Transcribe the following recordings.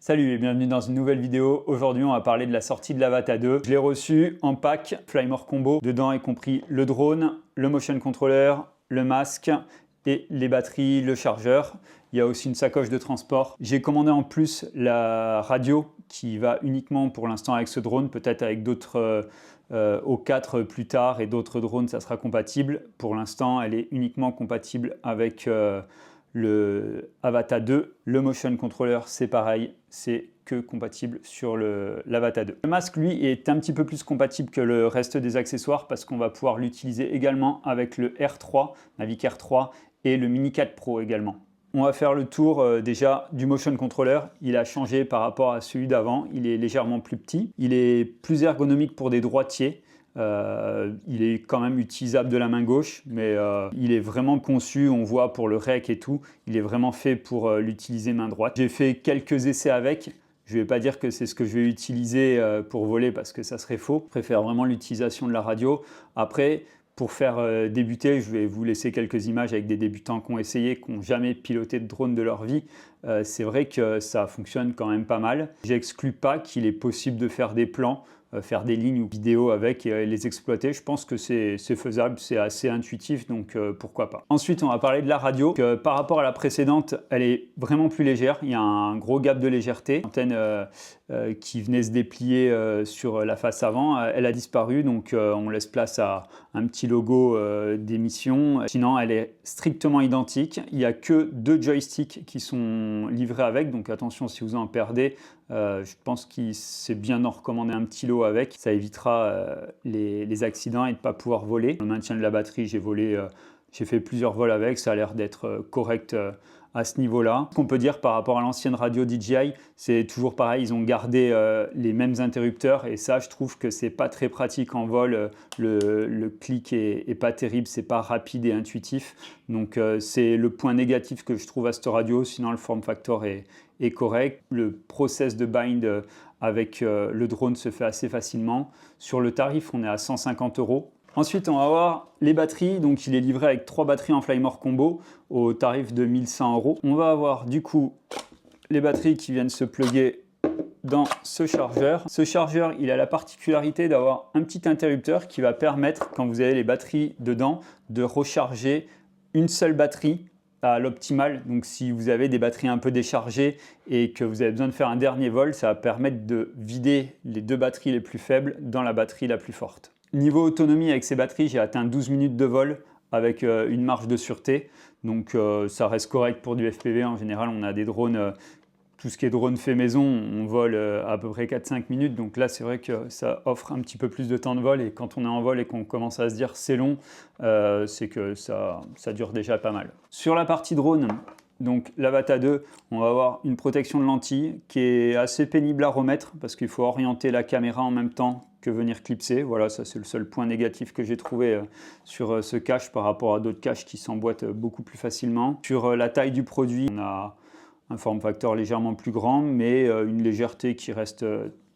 Salut et bienvenue dans une nouvelle vidéo. Aujourd'hui, on va parler de la sortie de l'Avata 2. Je l'ai reçu en pack Flymore Combo. Dedans est compris le drone, le motion controller, le masque et les batteries, le chargeur. Il y a aussi une sacoche de transport. J'ai commandé en plus la radio qui va uniquement pour l'instant avec ce drone, peut-être avec d'autres O4 plus tard et d'autres drones, ça sera compatible. Pour l'instant, elle est uniquement compatible avec le Avata 2. Le motion controller, c'est pareil, c'est que compatible sur l'Avata 2. Le masque, lui, est un petit peu plus compatible que le reste des accessoires parce qu'on va pouvoir l'utiliser également avec le R3, Mavic R3 et le Mini 4 Pro également. On va faire le tour déjà du motion controller. Il a changé par rapport à celui d'avant. Il est légèrement plus petit. Il est plus ergonomique pour des droitiers. Il est quand même utilisable de la main gauche, mais il est vraiment conçu, on voit pour le rec et tout, il est vraiment fait pour l'utiliser main droite. J'ai fait quelques essais avec. Je ne vais pas dire que c'est ce que je vais utiliser pour voler parce que ça serait faux. Je préfère vraiment l'utilisation de la radio. Après, pour faire débuter, je vais vous laisser quelques images avec des débutants qui ont essayé, qui n'ont jamais piloté de drone de leur vie. C'est vrai que ça fonctionne quand même pas mal. J'exclus pas qu'il est possible de faire des plans, faire des lignes ou vidéos avec et les exploiter. Je pense que c'est faisable, c'est assez intuitif, donc pourquoi pas. Ensuite, on va parler de la radio. Par rapport à la précédente, elle est vraiment plus légère. Il y a un gros gap de légèreté. L'antenne qui venait se déplier sur la face avant, elle a disparu, donc on laisse place à un petit logo d'émission. Sinon, elle est strictement identique. Il n'y a que 2 joysticks qui sont livrés avec, donc attention si vous en perdez. Je pense que c'est bien d'en recommander un petit lot avec. Ça évitera les accidents et de ne pas pouvoir voler. Le maintien de la batterie, j'ai fait plusieurs vols avec. Ça a l'air d'être correct à ce niveau-là. Ce qu'on peut dire par rapport à l'ancienne radio DJI, c'est toujours pareil, ils ont gardé les mêmes interrupteurs et ça, je trouve que c'est pas très pratique en vol. Le clic est pas terrible, c'est pas rapide et intuitif. Donc c'est le point négatif que je trouve à cette radio. Sinon, le form factor est correct. Le process de bind avec le drone se fait assez facilement. Sur le tarif, on est à 150 €. Ensuite, on va voir les batteries. Donc, il est livré avec 3 batteries en Flymore Combo au tarif de 1100 €. On va avoir du coup les batteries qui viennent se plugger dans ce chargeur. Ce chargeur, il a la particularité d'avoir un petit interrupteur qui va permettre, quand vous avez les batteries dedans, de recharger une seule batterie à l'optimal. Donc si vous avez des batteries un peu déchargées et que vous avez besoin de faire un dernier vol, ça va permettre de vider les 2 batteries les plus faibles dans la batterie la plus forte. Niveau autonomie avec ces batteries, j'ai atteint 12 minutes de vol avec une marge de sûreté. Donc ça reste correct pour du FPV. En général, on a des drones, tout ce qui est drone fait maison, on vole à peu près 4-5 minutes. Donc là, c'est vrai que ça offre un petit peu plus de temps de vol. Et quand on est en vol et qu'on commence à se dire c'est long, c'est que ça dure déjà pas mal. Sur la partie drone, donc l'Avata 2, on va avoir une protection de lentille qui est assez pénible à remettre parce qu'il faut orienter la caméra en même temps que venir clipser. Voilà, ça c'est le seul point négatif que j'ai trouvé sur ce cache par rapport à d'autres caches qui s'emboîtent beaucoup plus facilement. Sur la taille du produit, on a un form factor légèrement plus grand, mais une légèreté qui reste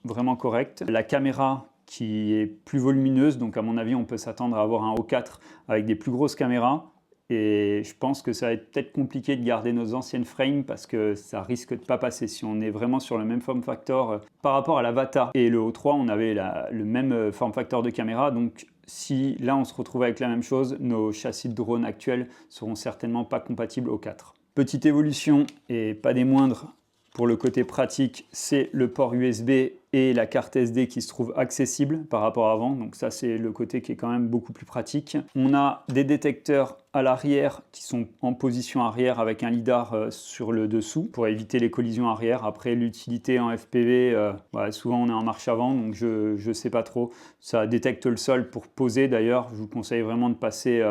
vraiment correcte. La caméra qui est plus volumineuse, donc à mon avis, on peut s'attendre à avoir un O4 avec des plus grosses caméras. Et je pense que ça va être peut-être compliqué de garder nos anciennes frames parce que ça risque de ne pas passer si on est vraiment sur le même form factor. Par rapport à l'Avata et le O3, on avait le même form factor de caméra. Donc si là on se retrouve avec la même chose, nos châssis de drone actuels seront certainement pas compatibles au 4. Petite évolution et pas des moindres pour le côté pratique, c'est le port USB et la carte SD qui se trouve accessible par rapport à avant. Donc ça, c'est le côté qui est quand même beaucoup plus pratique. On a des détecteurs à l'arrière qui sont en position arrière avec un lidar sur le dessous pour éviter les collisions arrière. Après, l'utilité en FPV, souvent on est en marche avant, donc je ne sais pas trop. Ça détecte le sol pour poser d'ailleurs. Je vous conseille vraiment de passer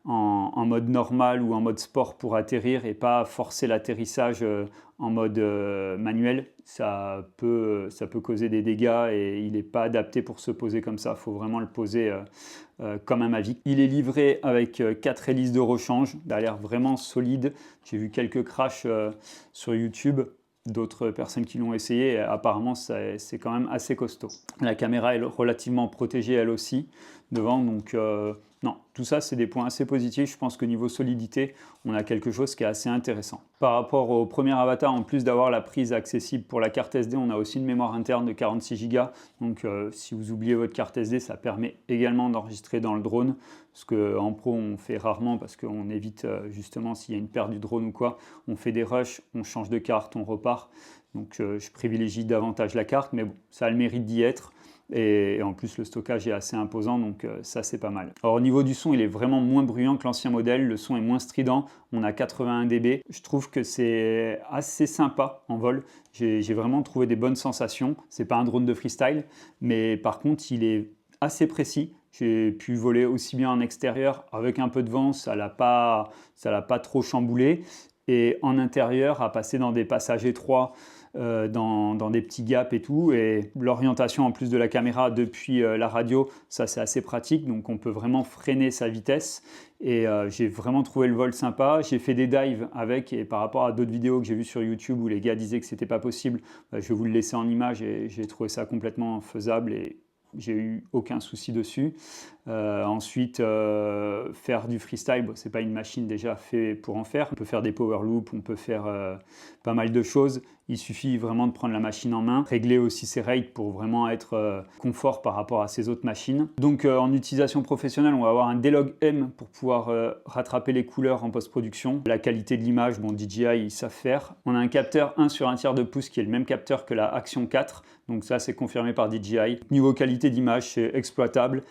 en mode normal ou en mode sport pour atterrir et pas forcer l'atterrissage en mode manuel. Ça peut causer des dégâts et il n'est pas adapté pour se poser comme ça. Il faut vraiment le poser comme un Mavic. Il est livré avec 4 hélices de rechange. Il a l'air vraiment solide. J'ai vu quelques crashs sur YouTube d'autres personnes qui l'ont essayé. Et apparemment, c'est quand même assez costaud. La caméra est relativement protégée elle aussi devant. Donc non, tout ça, c'est des points assez positifs. Je pense que niveau solidité, on a quelque chose qui est assez intéressant. Par rapport au premier avatar, en plus d'avoir la prise accessible pour la carte SD, on a aussi une mémoire interne de 46 Go. Donc si vous oubliez votre carte SD, ça permet également d'enregistrer dans le drone. Ce qu'en pro, on fait rarement parce qu'on évite justement s'il y a une perte du drone ou quoi. On fait des rushs, on change de carte, on repart. Donc je privilégie davantage la carte, mais bon, ça a le mérite d'y être. Et en plus, le stockage est assez imposant, donc ça, c'est pas mal. Alors, au niveau du son, il est vraiment moins bruyant que l'ancien modèle. Le son est moins strident. On a 81 dB. Je trouve que c'est assez sympa en vol. J'ai vraiment trouvé des bonnes sensations. C'est pas un drone de freestyle, mais par contre, il est assez précis. J'ai pu voler aussi bien en extérieur avec un peu de vent, ça l'a pas trop chamboulé. Et en intérieur, à passer dans des passages étroits, dans des petits gaps et tout, et l'orientation en plus de la caméra depuis la radio, ça c'est assez pratique, donc on peut vraiment freiner sa vitesse et j'ai vraiment trouvé le vol sympa. J'ai fait des dives avec, et par rapport à d'autres vidéos que j'ai vues sur YouTube où les gars disaient que c'était pas possible, je vais vous le laisser en image et j'ai trouvé ça complètement faisable et j'ai eu aucun souci dessus. Ensuite, faire du freestyle, bon, c'est pas une machine déjà faite pour en faire. On peut faire des power loops, on peut faire pas mal de choses. Il suffit vraiment de prendre la machine en main, régler aussi ses rates pour vraiment être confort par rapport à ces autres machines. Donc en utilisation professionnelle, on va avoir un D-Log M pour pouvoir rattraper les couleurs en post-production. La qualité de l'image, bon, DJI, ils savent faire. On a un capteur 1 sur 1/3 de pouce qui est le même capteur que la Action 4. Donc ça, c'est confirmé par DJI. Niveau qualité d'image, c'est exploitable.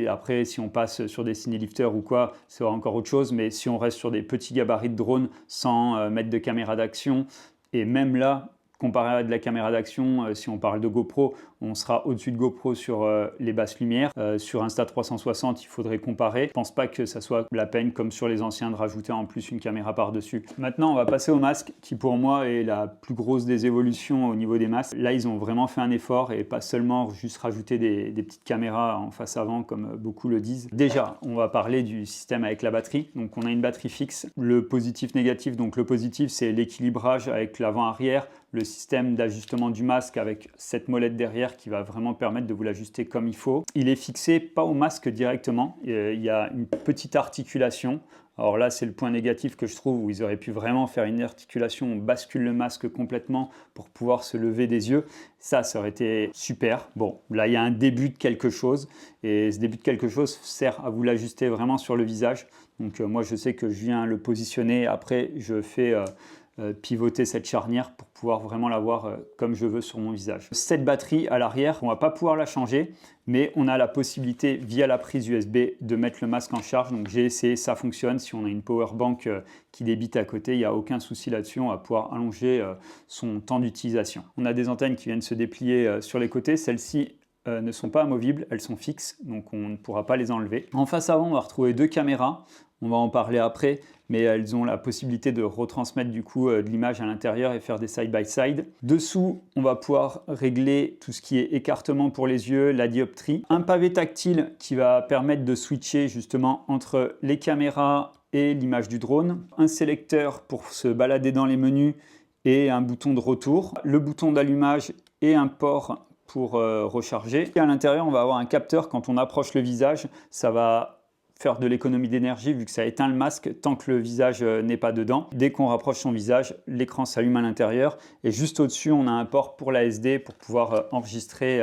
Après, si on passe sur des ciné-lifters ou quoi, c'est encore autre chose. Mais si on reste sur des petits gabarits de drone sans mettre de caméra d'action, et même là, comparé à de la caméra d'action, si on parle de GoPro, on sera au-dessus de GoPro sur les basses lumières. Sur Insta360, il faudrait comparer. Je ne pense pas que ça soit la peine, comme sur les anciens, de rajouter en plus une caméra par-dessus. Maintenant, on va passer au masque, qui pour moi est la plus grosse des évolutions au niveau des masques. Là, ils ont vraiment fait un effort et pas seulement juste rajouter des petites caméras en face avant, comme beaucoup le disent. Déjà, on va parler du système avec la batterie. Donc, on a une batterie fixe. Le positif-négatif, donc le positif, c'est l'équilibrage avec l'avant-arrière, le système d'ajustement du masque avec cette molette derrière qui va vraiment permettre de vous l'ajuster comme il faut. Il est fixé pas au masque directement, il y a une petite articulation. Alors là, c'est le point négatif que je trouve, où ils auraient pu vraiment faire une articulation, on bascule le masque complètement pour pouvoir se lever des yeux. Ça aurait été super. Bon, là, il y a un début de quelque chose, et ce début de quelque chose sert à vous l'ajuster vraiment sur le visage. Donc moi, je sais que je viens le positionner, après, je fais pivoter cette charnière pour pouvoir vraiment l'avoir comme je veux sur mon visage. Cette batterie à l'arrière, on ne va pas pouvoir la changer, mais on a la possibilité via la prise USB de mettre le masque en charge. Donc j'ai essayé, ça fonctionne. Si on a une power bank qui débite à côté, il n'y a aucun souci là-dessus. On va pouvoir allonger son temps d'utilisation. On a des antennes qui viennent se déplier sur les côtés. Celles-ci ne sont pas amovibles, elles sont fixes, donc on ne pourra pas les enlever. En face avant, on va retrouver deux caméras. On va en parler après, mais elles ont la possibilité de retransmettre du coup de l'image à l'intérieur et faire des side-by-side. Dessous, on va pouvoir régler tout ce qui est écartement pour les yeux, la dioptrie. Un pavé tactile qui va permettre de switcher justement entre les caméras et l'image du drone. Un sélecteur pour se balader dans les menus et un bouton de retour. Le bouton d'allumage et un port pour recharger. Et à l'intérieur, on va avoir un capteur. Quand on approche le visage, ça va faire de l'économie d'énergie vu que ça éteint le masque tant que le visage n'est pas dedans. Dès qu'on rapproche son visage, l'écran s'allume à l'intérieur et juste au-dessus, on a un port pour la SD pour pouvoir enregistrer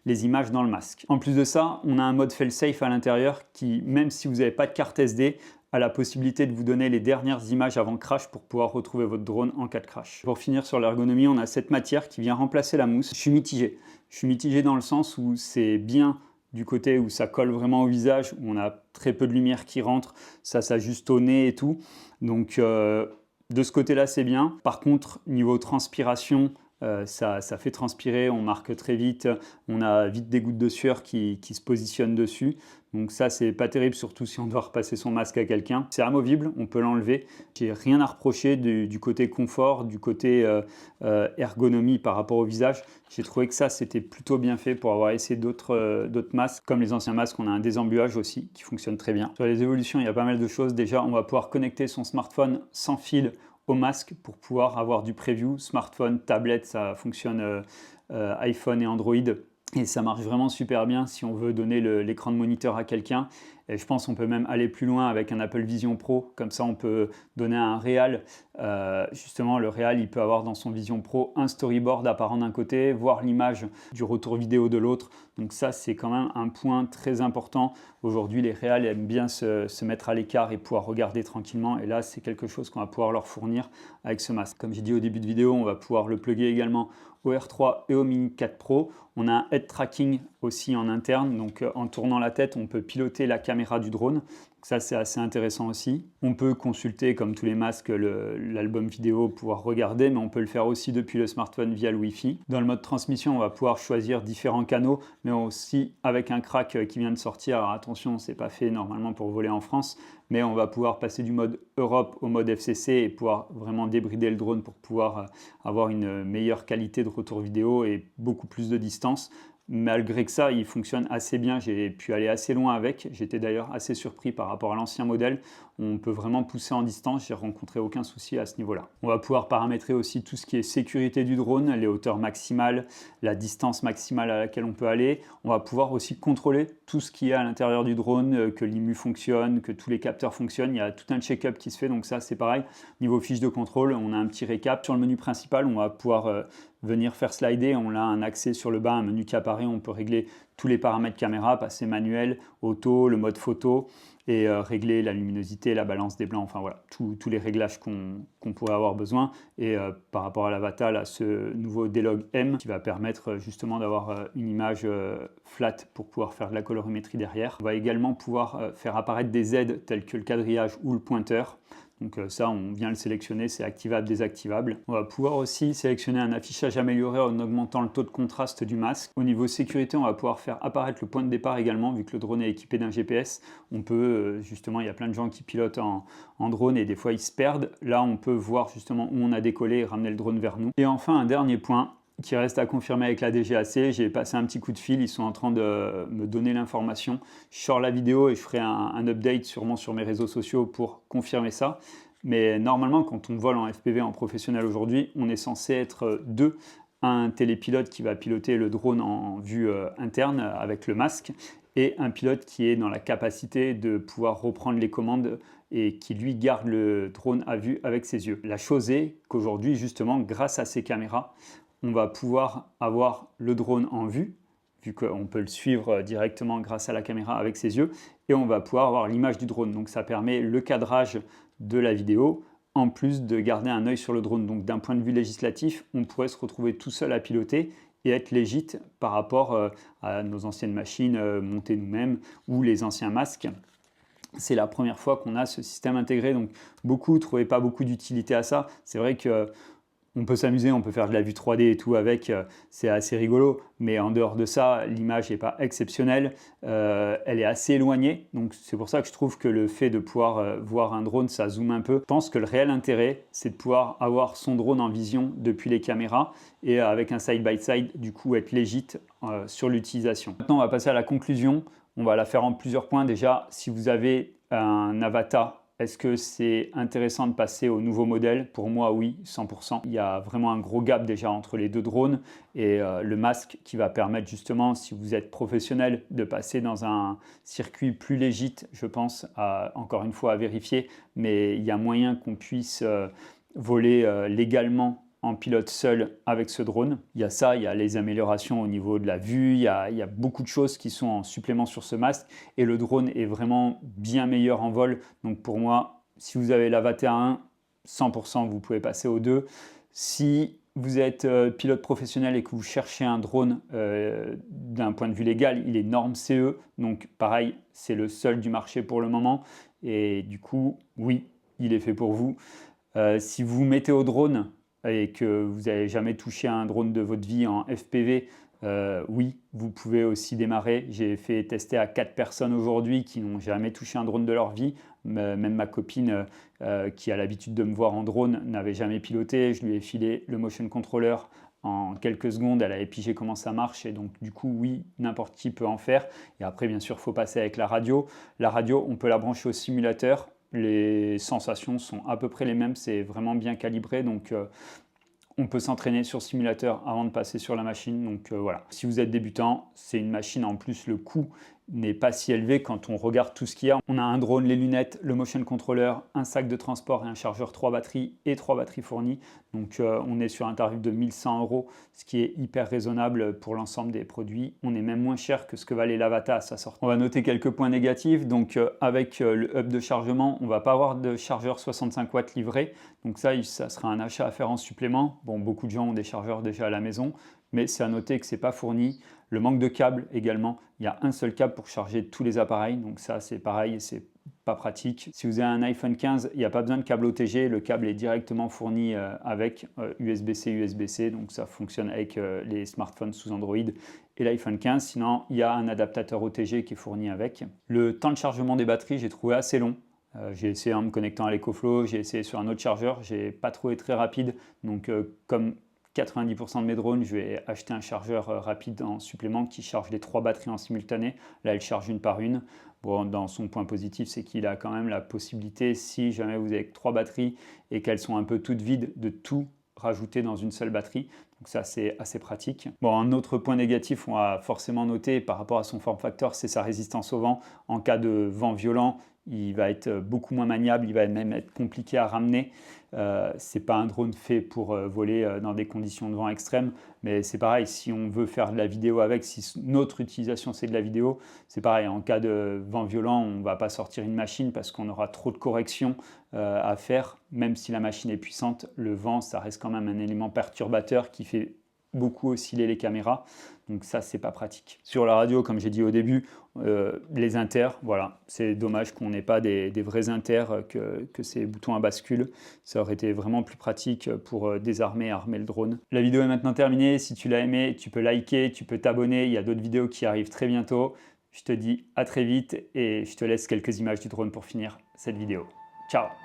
les images dans le masque. En plus de ça, on a un mode fail-safe à l'intérieur qui, même si vous n'avez pas de carte SD, a la possibilité de vous donner les dernières images avant crash pour pouvoir retrouver votre drone en cas de crash. Pour finir sur l'ergonomie, on a cette matière qui vient remplacer la mousse. Je suis mitigé. Je suis mitigé dans le sens où c'est bien du côté où ça colle vraiment au visage, où on a très peu de lumière qui rentre, ça s'ajuste au nez et tout. Donc de ce côté-là, c'est bien. Par contre, niveau transpiration, ça fait transpirer, on marque très vite, on a vite des gouttes de sueur qui se positionnent dessus. Donc ça, c'est pas terrible, surtout si on doit repasser son masque à quelqu'un. C'est amovible, on peut l'enlever. J'ai rien à reprocher du côté confort, du côté ergonomie par rapport au visage. J'ai trouvé que ça, c'était plutôt bien fait pour avoir essayé d'autres masques. Comme les anciens masques, on a un désembuage aussi qui fonctionne très bien. Sur les évolutions, il y a pas mal de choses. Déjà, on va pouvoir connecter son smartphone sans fil au masque pour pouvoir avoir du preview. Smartphone, tablette, ça fonctionne iPhone et Android. Et ça marche vraiment super bien si on veut donner l'écran de moniteur à quelqu'un Et je pense qu'on peut même aller plus loin avec un Apple Vision Pro. Comme ça, on peut donner un réal. Justement, le réal, il peut avoir dans son Vision Pro un storyboard apparent d'un côté, voir l'image du retour vidéo de l'autre. Donc ça, c'est quand même un point très important. Aujourd'hui, les réals aiment bien se mettre à l'écart et pouvoir regarder tranquillement. Et là, c'est quelque chose qu'on va pouvoir leur fournir avec ce masque. Comme j'ai dit au début de vidéo, on va pouvoir le plugger également au R3 et au Mini 4 Pro. On a un head tracking aussi en interne, donc en tournant la tête, on peut piloter la caméra du drone. Ça, c'est assez intéressant aussi. On peut consulter, comme tous les masques, l'album vidéo, pouvoir regarder, mais on peut le faire aussi depuis le smartphone via le Wi-Fi. Dans le mode transmission, on va pouvoir choisir différents canaux, mais aussi avec un crack qui vient de sortir. Alors attention, c'est pas fait normalement pour voler en France, mais on va pouvoir passer du mode Europe au mode FCC et pouvoir vraiment débrider le drone pour pouvoir avoir une meilleure qualité de retour vidéo et beaucoup plus de distance. Malgré que ça, il fonctionne assez bien, j'ai pu aller assez loin avec. J'étais d'ailleurs assez surpris par rapport à l'ancien modèle. On peut vraiment pousser en distance, j'ai rencontré aucun souci à ce niveau-là. On va pouvoir paramétrer aussi tout ce qui est sécurité du drone, les hauteurs maximales, la distance maximale à laquelle on peut aller. On va pouvoir aussi contrôler tout ce qui est à l'intérieur du drone, que l'IMU fonctionne, que tous les capteurs fonctionnent. Il y a tout un check-up qui se fait, donc ça c'est pareil. Niveau fiche de contrôle, on a un petit récap. Sur le menu principal, on va pouvoir venir faire slider, on a un accès sur le bas, un menu qui apparaît, on peut régler tous les paramètres caméra, passer manuel, auto, le mode photo et régler la luminosité, la balance des blancs, enfin voilà, tous les réglages qu'on pourrait avoir besoin. Et par rapport à l'Avata, là, ce nouveau D-Log M qui va permettre justement d'avoir une image flat pour pouvoir faire de la colorimétrie derrière. On va également pouvoir faire apparaître des aides telles que le quadrillage ou le pointeur. Donc ça, on vient le sélectionner, c'est activable, désactivable. On va pouvoir aussi sélectionner un affichage amélioré en augmentant le taux de contraste du masque. Au niveau sécurité, on va pouvoir faire apparaître le point de départ également, vu que le drone est équipé d'un GPS. On peut, justement, il y a plein de gens qui pilotent en drone et des fois ils se perdent. Là, on peut voir justement où on a décollé et ramener le drone vers nous. Et enfin, un dernier point qui reste à confirmer avec la DGAC. J'ai passé un petit coup de fil, ils sont en train de me donner l'information. Je sors la vidéo et je ferai un update sûrement sur mes réseaux sociaux pour confirmer ça. Mais normalement, quand on vole en FPV en professionnel aujourd'hui, on est censé être deux. Un télépilote qui va piloter le drone en vue interne avec le masque et un pilote qui est dans la capacité de pouvoir reprendre les commandes et qui lui garde le drone à vue avec ses yeux. La chose est qu'aujourd'hui, justement, grâce à ces caméras, on va pouvoir avoir le drone en vue, vu qu'on peut le suivre directement grâce à la caméra avec ses yeux, et on va pouvoir avoir l'image du drone. Donc ça permet le cadrage de la vidéo, en plus de garder un œil sur le drone. Donc d'un point de vue législatif, on pourrait se retrouver tout seul à piloter et être légit par rapport à nos anciennes machines montées nous-mêmes ou les anciens masques. C'est la première fois qu'on a ce système intégré, donc beaucoup ne trouvaient pas beaucoup d'utilité à ça. C'est vrai que on peut s'amuser, on peut faire de la vue 3D et tout avec, c'est assez rigolo, mais en dehors de ça, l'image n'est pas exceptionnelle, elle est assez éloignée, donc c'est pour ça que je trouve que le fait de pouvoir voir un drone, ça zoome un peu. Je pense que le réel intérêt, c'est de pouvoir avoir son drone en vision depuis les caméras et avec un side-by-side, du coup être légit sur l'utilisation. Maintenant, on va passer à la conclusion, on va la faire en plusieurs points. Déjà, si vous avez un Avata, est-ce que c'est intéressant de passer au nouveau modèle? Pour moi, oui, 100%. Il y a vraiment un gros gap déjà entre les deux drones et le masque qui va permettre justement, si vous êtes professionnel, de passer dans un circuit plus légit, je pense, encore une fois à vérifier, mais il y a moyen qu'on puisse voler légalement en pilote seul avec ce drone. Il y a ça, il y a les améliorations au niveau de la vue, il y a beaucoup de choses qui sont en supplément sur ce masque et le drone est vraiment bien meilleur en vol. Donc pour moi, si vous avez l'Avata 1, 100% vous pouvez passer au 2. Si vous êtes pilote professionnel et que vous cherchez un drone d'un point de vue légal, il est norme CE, donc pareil, c'est le seul du marché pour le moment et du coup, oui, il est fait pour vous. Si vous vous mettez au drone et que vous n'avez jamais touché à un drone de votre vie en FPV, oui, vous pouvez aussi démarrer. J'ai fait tester à 4 personnes aujourd'hui qui n'ont jamais touché un drone de leur vie. Même ma copine qui a l'habitude de me voir en drone n'avait jamais piloté. Je lui ai filé le motion controller en quelques secondes. Elle avait pigé comment ça marche et donc du coup, oui, n'importe qui peut en faire. Et après, bien sûr, il faut passer avec la radio. La radio, on peut la brancher au simulateur. Les sensations sont à peu près les mêmes, c'est vraiment bien calibré, donc on peut s'entraîner sur simulateur avant de passer sur la machine. Donc voilà, si vous êtes débutant, c'est une machine en plus, le coût n'est pas si élevé quand on regarde tout ce qu'il y a. On a un drone, les lunettes, le motion controller, un sac de transport et un chargeur 3 batteries et 3 batteries fournies. Donc on est sur un tarif de 1 100 €, ce qui est hyper raisonnable pour l'ensemble des produits. On est même moins cher que ce que valait l'Avata à sa sortie. On va noter quelques points négatifs. Donc avec le hub de chargement, on ne va pas avoir de chargeur 65 watts livré. Donc ça sera un achat à faire en supplément. Bon, beaucoup de gens ont des chargeurs déjà à la maison, mais c'est à noter que ce n'est pas fourni. Le manque de câbles également, il y a un seul câble pour charger tous les appareils, donc ça c'est pareil, c'est pas pratique. Si vous avez un iPhone 15, il n'y a pas besoin de câble OTG, le câble est directement fourni avec USB-C, USB-C, donc ça fonctionne avec les smartphones sous Android et l'iPhone 15. Sinon, il y a un adaptateur OTG qui est fourni avec. Le temps de chargement des batteries, j'ai trouvé assez long. J'ai essayé en me connectant à l'EcoFlow, j'ai essayé sur un autre chargeur, j'ai pas trouvé très rapide, donc comme 90% de mes drones, je vais acheter un chargeur rapide en supplément qui charge les 3 batteries en simultané. Là, il charge une par une. Bon, dans son point positif, c'est qu'il a quand même la possibilité, si jamais vous avez 3 batteries et qu'elles sont un peu toutes vides, de tout rajouter dans une seule batterie. Donc ça, c'est assez pratique. Bon, un autre point négatif, on va forcément noter par rapport à son form factor, c'est sa résistance au vent. En cas de vent violent, il va être beaucoup moins maniable, il va même être compliqué à ramener. Ce n'est pas un drone fait pour voler dans des conditions de vent extrêmes, mais c'est pareil, si on veut faire de la vidéo avec, si notre utilisation c'est de la vidéo, c'est pareil, en cas de vent violent, on ne va pas sortir une machine parce qu'on aura trop de corrections à faire. Même si la machine est puissante, le vent, ça reste quand même un élément perturbateur qui fait beaucoup osciller les caméras, donc ça c'est pas pratique. Sur la radio, comme j'ai dit au début, les inters, voilà, c'est dommage qu'on n'ait pas des vrais inters, que ces boutons à bascule, ça aurait été vraiment plus pratique pour désarmer et armer le drone. La vidéo est maintenant terminée, si tu l'as aimé, tu peux liker, tu peux t'abonner, il y a d'autres vidéos qui arrivent très bientôt. Je te dis à très vite et je te laisse quelques images du drone pour finir cette vidéo. Ciao!